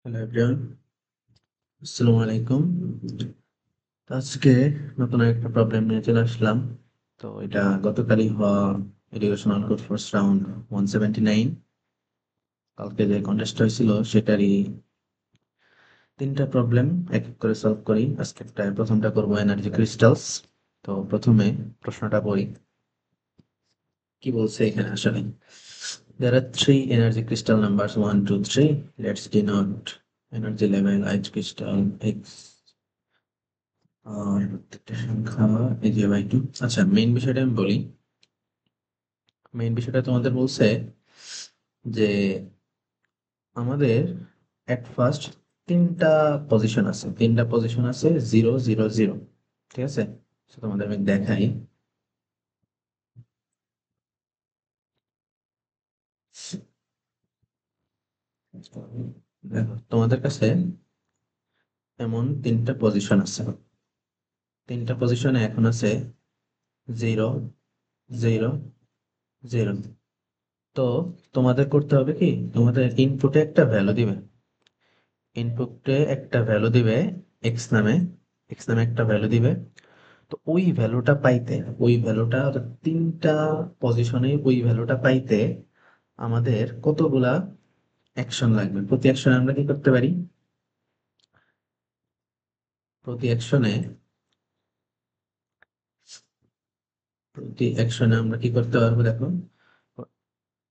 Hello everyone, আসসালামু আলাইকুম। তো আজকে নতুন একটা প্রবলেম নিয়ে চলে আসলাম। তো এটা গতকালই হওয়া এডুকেশনাল কোড ফার্স্ট রাউন্ড 179, কালকে যে কন্টেস্ট হয়েছিল সেটারই তিনটা প্রবলেম এক এক করে সলভ করি। আজকে প্রথমটা করবো এনার্জি ক্রিস্টালস। তো প্রথমে প্রশ্নটা পড়ি, কি বলছে এখানে আসলে। There are three energy crystal numbers 1, 2, 3. Let's denote energy level H crystal X আর প্রত্যেকটা সংখ্যা এই যে বাই টু। আচ্ছা, মেইন বিষয়টা আমি বলি। মেইন বিষয়টা তোমাদের বলছে যে আমাদের এট ফার্স্ট তিনটা পজিশন আছে 0, 0, 0। ঠিক আছে, তো তোমাদের আমি দেখাই। দেখো তোমাদের কাছে এমন তিনটা পজিশন আছে, তিনটা পজিশনে এখন আছে 0, 0, 0। তো তোমাদের করতে হবে কি, তোমাদের ইনপুটে একটা ভ্যালু দিবে, এক্স নামে, একটা ভ্যালু দিবে। তো ওই ভ্যালুটা পাইতে, ওই ভ্যালুটা তিনটা পজিশনে ওই ভ্যালুটা পাইতে আমাদের কতগুলা অ্যাকশন লাগবে। প্রতি অ্যাকশনে প্রতি অ্যাকশনে আমরা কি করতে পারবো দেখো,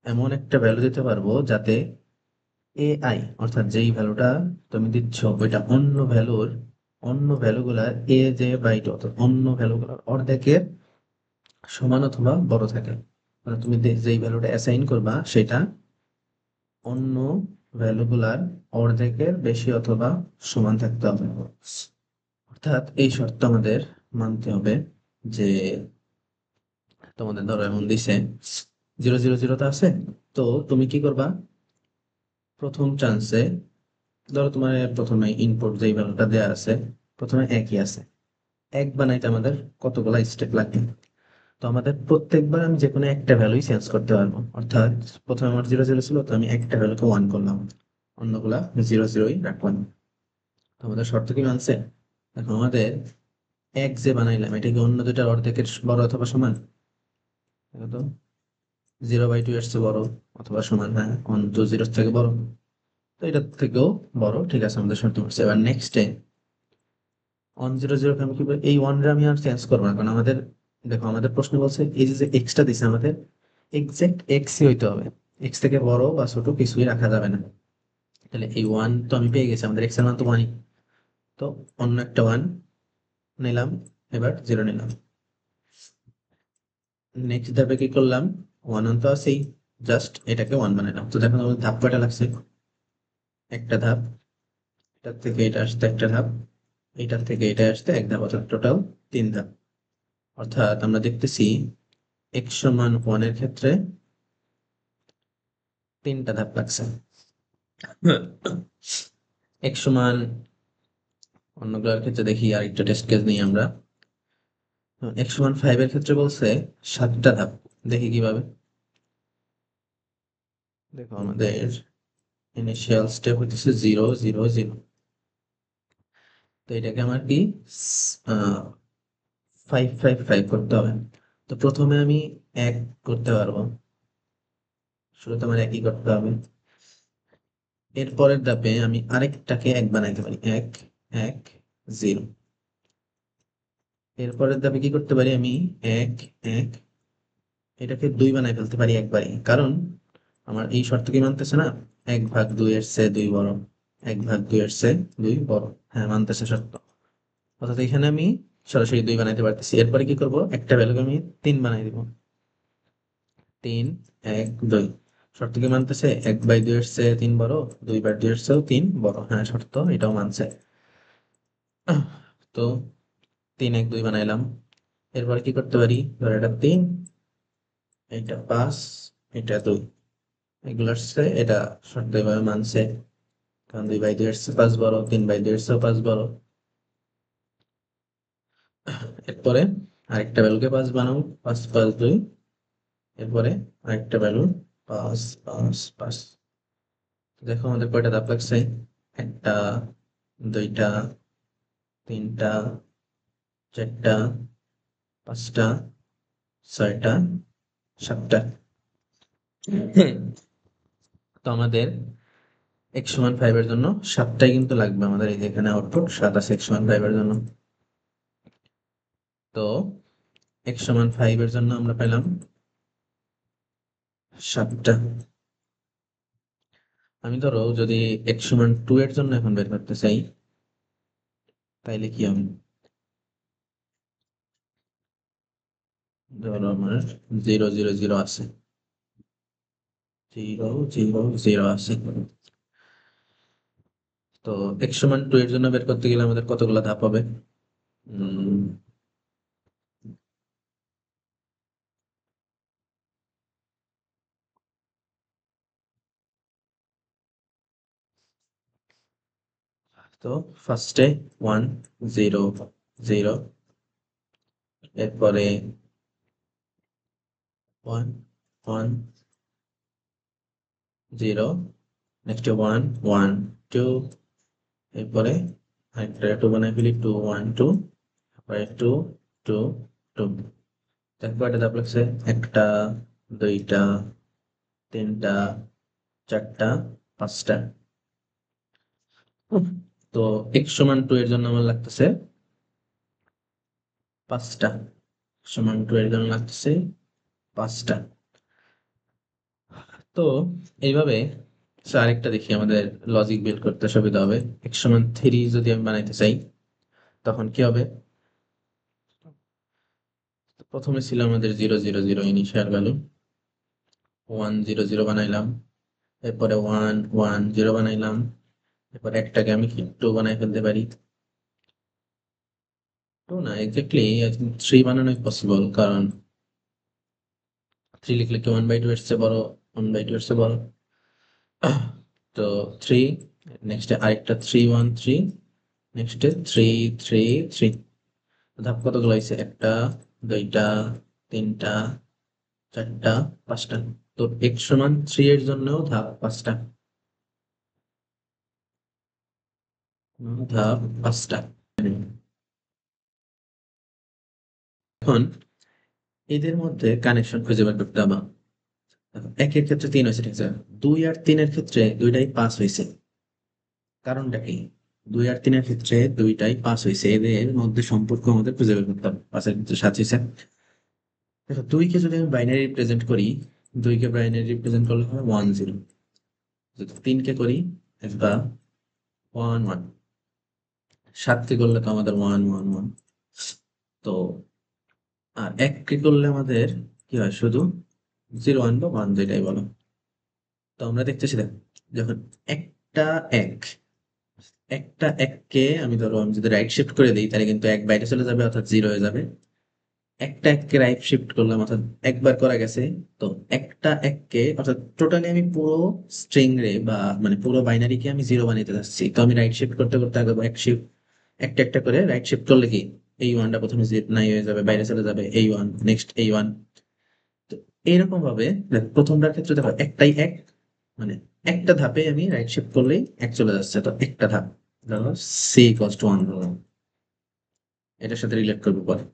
এমন একটা ভ্যালু দিতে পারবো যাতে এআই, অর্থাৎ যেই ভ্যালুটা তুমি দিচ্ছ ওইটা অন্য ভ্যালুগুলার এ যে বাইট, অর্থাৎ অন্য ভ্যালুগুলার অর্ধেকের সমান অথবা বড় থাকে। মানে তুমি যেই ভ্যালুটা অ্যাসাইন করবা সেটা অন্য ভ্যালুগুলার অর্ধেকের বেশি অথবা সমান থাকতে হবে। অর্থাৎ এই শর্ত আমাদের মানতে হবে যে তোমাদের ধরো এমন দিছে 0, 0, 0 তো আছে। তো তুমি কি করবা, প্রথম চান্সে ধরো তোমার প্রথমে ইনপুট যেই ভ্যালুটা দেওয়া আছে প্রথমে একই আছে, এক বানাইতে আমাদের কতগুলা স্টেপ লাগবে। তো আমাদের প্রত্যেকবার আমি যে কোনো একটা ভ্যালুই চেঞ্জ করতে পারবো। অর্থাৎ প্রথমে আমার 0, 0 ছিল, তো আমি একটা ভ্যালুকে 1 করলাম, অন্যগুলা 0, 0ই রাখলাম। তো আমাদের শর্ত কি মানছে? দেখো আমাদের এক যে বানাইলাম এটা কি অন্য দুটার অর্ধেকের বড় অথবা সমান? দেখো তো, 0/2 এর চেয়ে বড় অথবা সমান, হ্যাঁ, 1 তো 0 থেকে বড়, তো এটার থেকেও বড়। ঠিক আছে, আমাদের শর্ত করছে। এবার নেক্সটে 1, 0, 0 কে আমি কি বলি, এই 1 রে আমি আর চেঞ্জ করবো না, কারণ আমাদের দেখো আমাদের প্রশ্ন বলছে এই যে এক্সটা দিছে আমাদের এক্সাক্ট এক্সই হইতে হবে, এক্স থেকে বড় বা ছোট কিছুই রাখা যাবে না। তাহলে এই 1 তো আমি পেয়ে গেছি, আমাদের এক্স এর মান তো 1। তো অন্য একটা 1 নিলাম, এবার 0 নিলাম। নেক্সট ধাপে কি করলাম, 1 তো আছেই, জাস্ট এটাকে 1 বানালাম। তো দেখো আমাদের ধাপ কয়টা লাগছে, একটা ধাপ, এটার থেকে এটা আসতে একটা ধাপ, এটার থেকে এটা আসতে এক ধাপ, অর্থাৎ টোটাল 3 ধাপ। অর্থাৎ আমরা দেখতেছি x সমান 1 এর ক্ষেত্রে 3টা ধাপ লাগছে। x সমান, অন্যগুলোর ক্ষেত্রে দেখি আর একটা টেস্ট কেস নিই আমরা। x সমান 5 এর ক্ষেত্রে বলছে 7টা ধাপ। দেখি কিভাবে। দেখো আমাদের ইনিশিয়াল স্টেপ হচ্ছে 0, 0, 0। তো এটাকে আমার কি 5, 5, 5 করতে হবে। তো প্রথমে আমি এক করতে পারবো, শুরুতে আমার একই করতে হবে। এর পরের ধাপে আমি আরেকটাকে এক বানাইতে পারি, 1, 1, 0। এর পরের ধাপে কি করতে পারি আমি, 1, 1, এটাকে 2 বানাই ফেলতে পারি একবারে, কারণ আমার এই শর্ত কি মানতেছে না, 1/2 এর চেয়ে 2 বড়, 1/2 এর চেয়ে 2 বড়, হ্যাঁ মানতেছে শর্ত। অর্থাৎ এখানে আমি সরাসরি 2 বানাইতে পারতেছি। এরপরে কি করব, একটা ভ্যালুকে আমি 3 বানাই দিব, 3, 1, 2। শর্ত কি মানতেছে, 1/2 এর চেয়ে 3 বড়, 2/2 এর চেয়েও 3 বড়, হ্যাঁ শর্ত এটাও মানছে। তো 3, 1, 2 বানাইলাম। এরপর কি করতে পারি, ধর এটা 3, এটা 5, এটা 2, এগুলোর চেয়ে এটা শর্ত এভাবে মানছে, কারণ 2/2 এর চেয়ে 5 বড়, 3/2 এর চেয়েও 5 বড়। এরপরে আরেকটা ভ্যালুকে 5 বানাও, 5, 5, 2। এরপরে আরেকটা ভ্যালু 5, 5, 5। দেখো আমাদের কয়টা ধাপ লাগছে, একটা, দুইটা, তিনটা, চারটা, পাঁচটা, ছয়টা, সাতটা। তো আমাদের x=5 এর জন্য 7টাই কিন্তু লাগবে আমাদের। এই যে এখানে আউটপুট 7 আছে x=5 এর জন্য। তো x=5 এর জন্য আমরা পেলাম 7টা। আমি ধরো যদি x=2 এর জন্য এখন বের করতে চাই, তাইলে কি হবে? ধরো আমার 0 0 0 আছে, 0 0 0 আছে। তো x=2 এর জন্য বের করতে গেলে আমাদের কতগুলো ধাপ হবে? উম, তো ফার্স্টে 1 0 0, এরপরে 1 1 0, নেক্সট 1 1 2, এরপরে আরেকটা 2 বানাই ফেলি, 2 1 2, তারপরে 2 2 2। তারপর এটা ধাপ লাগছে, একটা, দুইটা, তিনটা, চারটা, পাঁচটা। তো x=2 এর জন্য আমার লাগতেছে 5টা। x=2 এর জন্য লাগতেছে 5টা। তো এইভাবে আরেকটা দেখি, আমাদের লজিক বিল্ড করতে সুবিধা হবে। x=3 যদি আমি বানাইতে চাই, তখন কি হবে? প্রথমে ছিল আমাদের 0 0 0 ইনিশিয়াল ভ্যালু, 1 0 0 বানাইলাম, এরপরে 1 1 0 বানাইলাম, এরপরে একটাকে আমি কি 2 বানাই ফেলতে পারি। 2 না, এক্স্যাক্টলি 3 বানানোই পসিবল, কারণ 3 লিখলে কি 1/2 এর চেয়ে বড়, 1/2 এর চেয়ে বড়। তো 3, নেক্সটে আরেকটা 3 1 3, নেক্সটে 3 3 3। ধাপ কতগুলো হয়েছে? একটা, দুইটা, তিনটা, চারটা, পাঁচটা। তো x=3 এর জন্য ধাপ 5টা। ধাপ 5টা। এখন এদের মধ্যে কানেকশন খুঁজে বের করতে হবে। একের ক্ষেত্রে 3 হয়েছে, ঠিক আছে। 2 আর 3-এর ক্ষেত্রে দুইটাই পাস হয়েছে। কারণটা কি? 2 আর 3-এর ক্ষেত্রে দুইটাই পাস হয়েছে, এদের মধ্যে সম্পর্ক আমাদের খুঁজে বের করতে হবে। 5-এর ক্ষেত্রে 7 হয়েছে। দেখো 2-কে যদি আমি বাইনারি রিপ্রেজেন্ট করি, 2-কে বাইনারি রিপ্রেজেন্ট করলে হবে 1 0। যদি 3-কে করি, একটা 1 1। 7-কে করলে তো আমাদের 1 1 1। তো আর 1-কে করলে আমাদের কি হয়? শুধু 0 1 বা 1, যেটাই বলো। তো আমরা দেখতেছি, দেখ, যখন একটা এক একটা এককে আমি ধরো আমি যদি রাইট শিফট করে দিই, তাহলে কিন্তু এক বাইরে চলে যাবে, অর্থাৎ 0 হয়ে যাবে। একটা এককে রাইট শিফট করলাম, অর্থাৎ একবার করা গেছে। তো একটা এককে অর্থাৎ টোটালি আমি পুরো স্ট্রিং রে বা মানে পুরো বাইনারিকে আমি 0 বানাইতে যাচ্ছি। তো আমি রাইট শিফট করতে করতে আগে এক শিফট, একটা একটা করে রাইট শিফট করলে কি এই ওয়ানটা প্রথমে নাই হয়ে যাবে, বাইরে চলে যাবে, এই ওয়ান, নেক্সট এই ওয়ান। তো এইরকম ভাবে দেখো, প্রথমটার ক্ষেত্রে দেখো একটাই এক, মানে একটা ধাপে আমি রাইট শিফট করলেই এক চলে যাচ্ছে। তো একটা ধাপ ধরো c=1 ধরো, এটার সাথে রিলেট করবো পরে।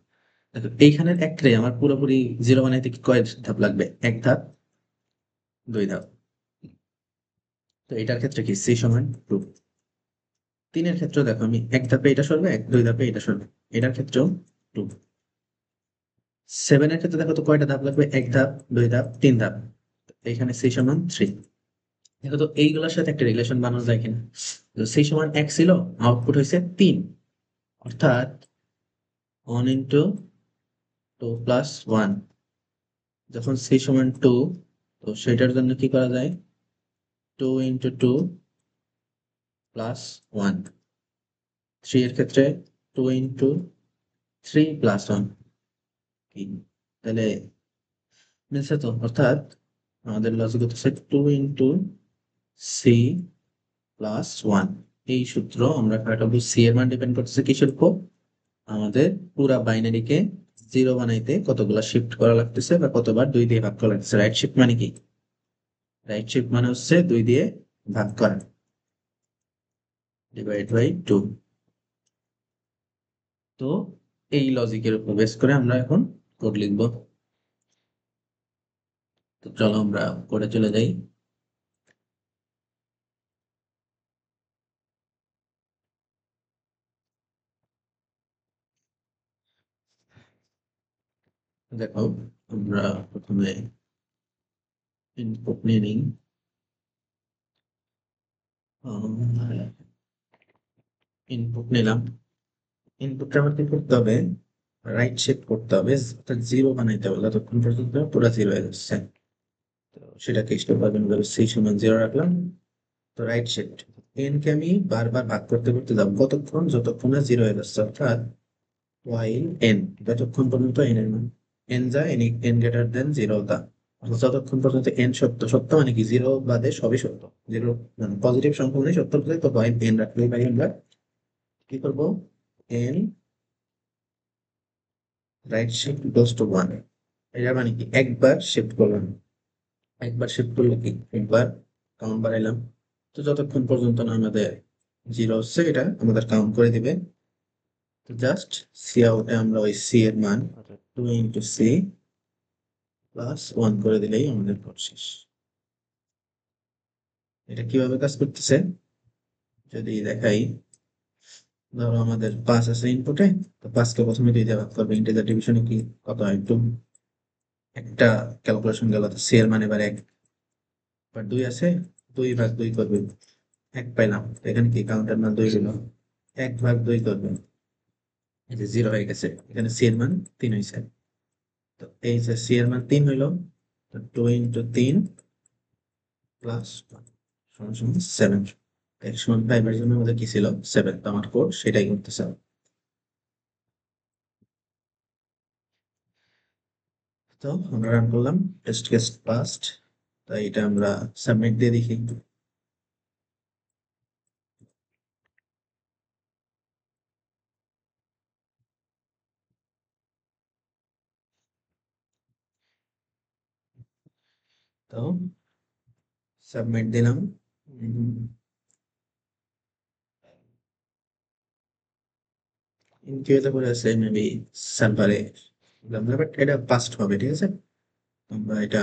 দেখো এইখানের এক রে আমার পুরোপুরি 0 বানাইতে কি কয় ধাপ লাগবে? এক ধাপ, দুই ধাপ। তো এটার ক্ষেত্রে কি c=2। 3-এর ক্ষেত্রেও দেখো আমি এক ধাপে এটা সরবে, এক দুই ধাপে এটা সরবে, এটার ক্ষেত্রেও 2। 7-এর ক্ষেত্রে দেখো তো কয়টা ধাপ লাগবে? এক ধাপ, দুই ধাপ, তিন ধাপ। এখানে c=3। দেখো তো এইগুলোর সাথে একটা রিলেশন বানানো যায় কিনা। তো c=1 ছিল, আউটপুট হয়েছে 3, অর্থাৎ 1 ইন্টু 2 প্লাস 1। যখন c=2, তো সেটার জন্য কি করা যায়? 2 ইন্টু 2 প্লাস 1। 3 এর ক্ষেত্রে 2 ইন্টু 3 প্লাস 1। কি তাহলে মিলছে তো? অর্থাৎ আমাদের লজিক হচ্ছে 2 ইন্টু সি প্লাস 1। এই সূত্র আমরা খাটাবো। সি এর মান ডিপেন্ড করতেছে কিসের উপর? আমাদের পুরা বাইনারিকে 0 বানাইতে কতগুলা শিফট করা লাগতেছে, বা কতবার 2 দিয়ে ভাগ করা লাগতেছে। রাইট শিফট মানে কি? রাইট শিফট মানে হচ্ছে 2 দিয়ে ভাগ করা। Divide by 2। তো এই লজিকের উপর বেস করে আমরা এখন কোড লিখব। তো চলো আমরা কোডে চলে যাই। দেখো, আমরা প্রথমে ইনপুট নিয়ে নিই। ইনপুট নিলাম। ইনপুটটা আমার কি করতে হবে, রাইট শিফট করতে হবে, অর্থাৎ জিরো বানাইতে হবে, যতক্ষণ পর্যন্ত পুরো জিরো হয়ে যাচ্ছে। তো সেটাকে স্টেপ বাই স্টেপ সি সমান জিরো রাখলাম। তো রাইট শিফট, এন কে আমি বারবার ভাগ করতে করতে যাবো কতক্ষণ, যতক্ষণ না জিরো হয়ে যাচ্ছে, অর্থাৎ ওয়াইল এন, যতক্ষণ পর্যন্ত এন এর মান এন যায়, N N greater than zero দা, অর্থাৎ যতক্ষণ পর্যন্ত এন সত্য, সত্য মানে কি জিরো বাদে সবই সত্য, জিরো মানে পজিটিভ সংখ্যা মানে সত্য বোঝায়, তো ওয়াইল এন রাখলেই পারি আমরা। কি করবো, N right shift equals to one, এটা মানে কি একবার শিফট করলাম। একবার শিফট করলে কি একবার কাউন্ট বাড়াইলাম। তো যতক্ষণ পর্যন্ত না আমাদের জিরো হচ্ছে এটা আমাদের কাউন্ট করে দিবে। তো জাস্ট সি আউটে আমরা ওই সি এর মান অর্থাৎ 2 × সি প্লাস 1 করে দিলেই আমাদের কোড শেষ। এটা কিভাবে কাজ করতেছে যদি দেখাই, ধরো আমাদের 5 আছে ইনপুটে, তো 5 কে প্রথমে 2 দিয়ে ভাগ করবে, ইন্টিজার ডিভিশনে কি কত হয়, একটু একটা ক্যালকুলেশন গেল, তো সি এর মান এবার 1, এবার 2 আছে, 2 ভাগ 2 করবে, 1 পাইলাম, তো এখানে কি কাউন্টার মান 2 হলো, 1/2 করবে, এই যে 0 হয়ে গেছে, এখানে সি এর মান 3 হয়েছে। তো এই যে সি এর মান 3 হইলো, তো 2 × 3 প্লাস 1 সমান সমান 7। x সমান 5 এর জন্য আমাদের কি ছিল 7, তো আমার কোড সেটাই করতেছে। তো আমরা রান করলাম, টেস্ট কেস পাসড, তাই এটা আমরা সাবমিট দিয়ে দেখি। তো সাবমিট দিলাম। ইনকিউতে করে আছে মেবি সার্ভারে, বাট এটা পাসড হবে, ঠিক আছে। তোমরা এটা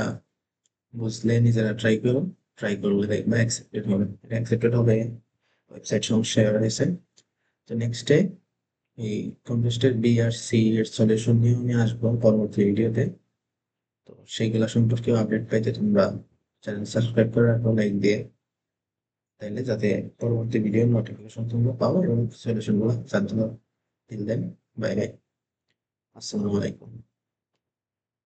বুঝলে নিজেরা ট্রাই করো, ট্রাই করলে দেখবে অ্যাকসেপ্টেড হবে, এটা অ্যাকসেপ্টেড হবে, ওয়েবসাইট সমস্যা হয়েছে। তো নেক্সটে এই কন্টেস্টের বি আর সি এর সলিউশন নিয়ে আমি আসবো পরবর্তী ভিডিওতে। তো সেইগুলা সম্পর্কে আপডেট পাইতে তোমরা চ্যানেল সাবস্ক্রাইব করে রাখো লাইক দিয়ে, তাইলে যাতে পরবর্তী ভিডিওর নোটিফিকেশন তোমরা পাও এবং সলিউশন গুলো জানতে পারো। টিল দেন, বাই বাই, আসসালামু আলাইকুম।